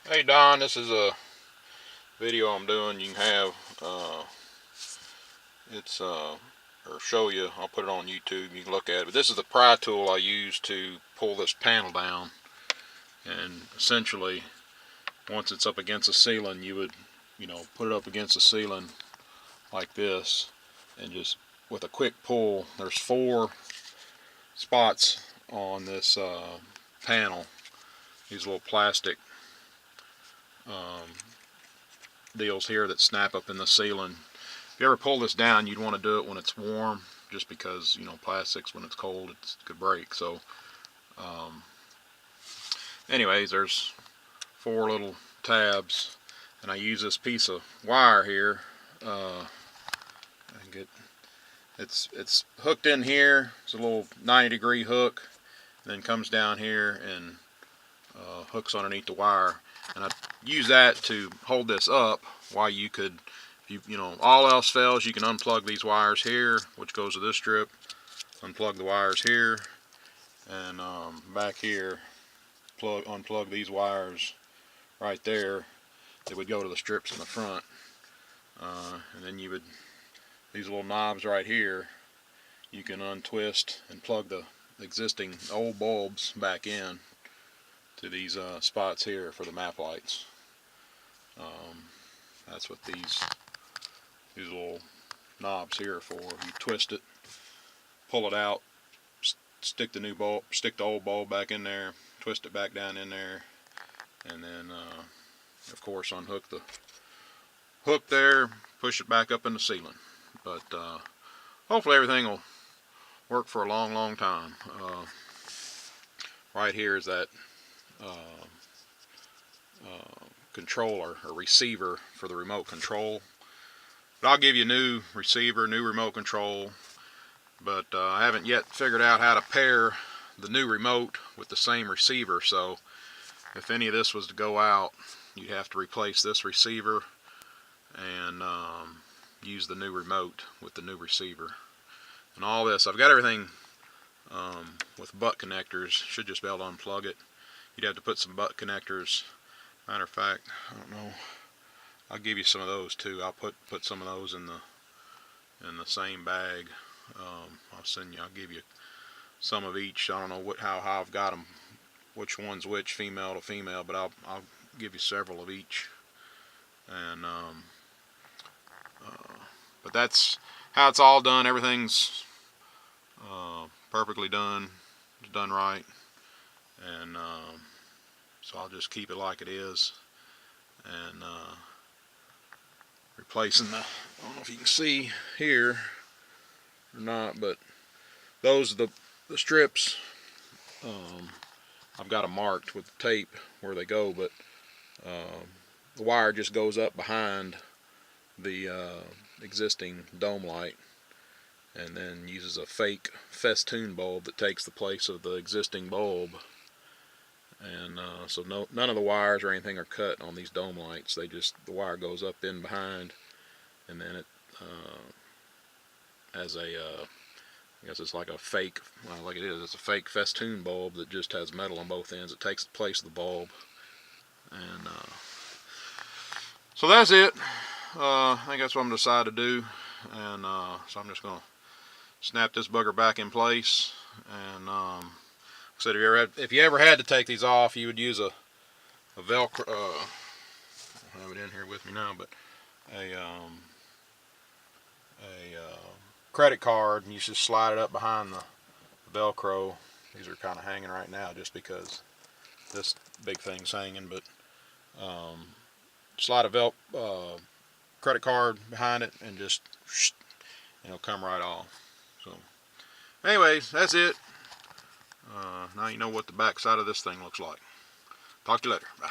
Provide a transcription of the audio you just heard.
Hey Don, this is a video I'm doing. You can have it's or show you. I'll put it on YouTube. You can look at it. But this is the pry tool I use to pull this panel down. And essentially, once it's up against the ceiling, you would, put it up against the ceiling like this, and just with a quick pull. There's 4 spots on this panel. These little plastic um, deals here that snap up in the ceiling. If you ever pull this down, you'd want to do it when it's warm, just because plastics, when it's cold, it could break. So anyways, there's 4 little tabs, and I use this piece of wire here. I get it's hooked in here. It's a little 90-degree hook, then comes down here and hooks underneath the wire, and I use that to hold this up. While you could, if all else fails, you can unplug these wires here, which goes to this strip. Unplug the wires here, and back here, unplug these wires right there. They would go to the strips in the front, and then these little knobs right here, you can untwist and plug the existing old bulbs back in to these spots here for the map lights. That's what these little knobs here are for. You twist it, pull it out, stick the old bulb back in there, twist it back down in there, and then of course unhook the hook there, push it back up in the ceiling. But hopefully everything will work for a long time. Right here is that controller or receiver for the remote control. But I'll give you a new receiver, new remote control. But I haven't yet figured out how to pair the new remote with the same receiver. So if any of this was to go out, you'd have to replace this receiver and use the new remote with the new receiver. And all this, I've got everything with butt connectors. Should just be able to unplug it. You'd have to put some butt connectors. Matter of fact, I don't know. I'll give you some of those too. I'll put some of those in the same bag. I'll give you some of each. I don't know how I've got them, which one's which, female to female, but I'll give you several of each. And but that's how it's all done. Everything's perfectly done. It's done right, and so I'll just keep it like it is. And replacing I don't know if you can see here or not, but those are the strips. I've got them marked with tape where they go, but the wire just goes up behind the existing dome light, and then uses a fake festoon bulb that takes the place of the existing bulb. And so none of the wires or anything are cut on these dome lights. The wire goes up in behind, and then it has I guess it's like a fake, well, like it is, it's a fake festoon bulb that just has metal on both ends. It takes the place of the bulb. And so that's it. I think that's what I'm decided to do. And so I'm just going to snap this bugger back in place. And said if you ever had to take these off, you would use a Velcro. I don't have it in here with me now, but a credit card, and you just slide it up behind the Velcro. These are kind of hanging right now just because this big thing's hanging, but slide a credit card behind it and just it'll come right off. So anyways, that's it. Now you know what the back side of this thing looks like. Talk to you later. Bye.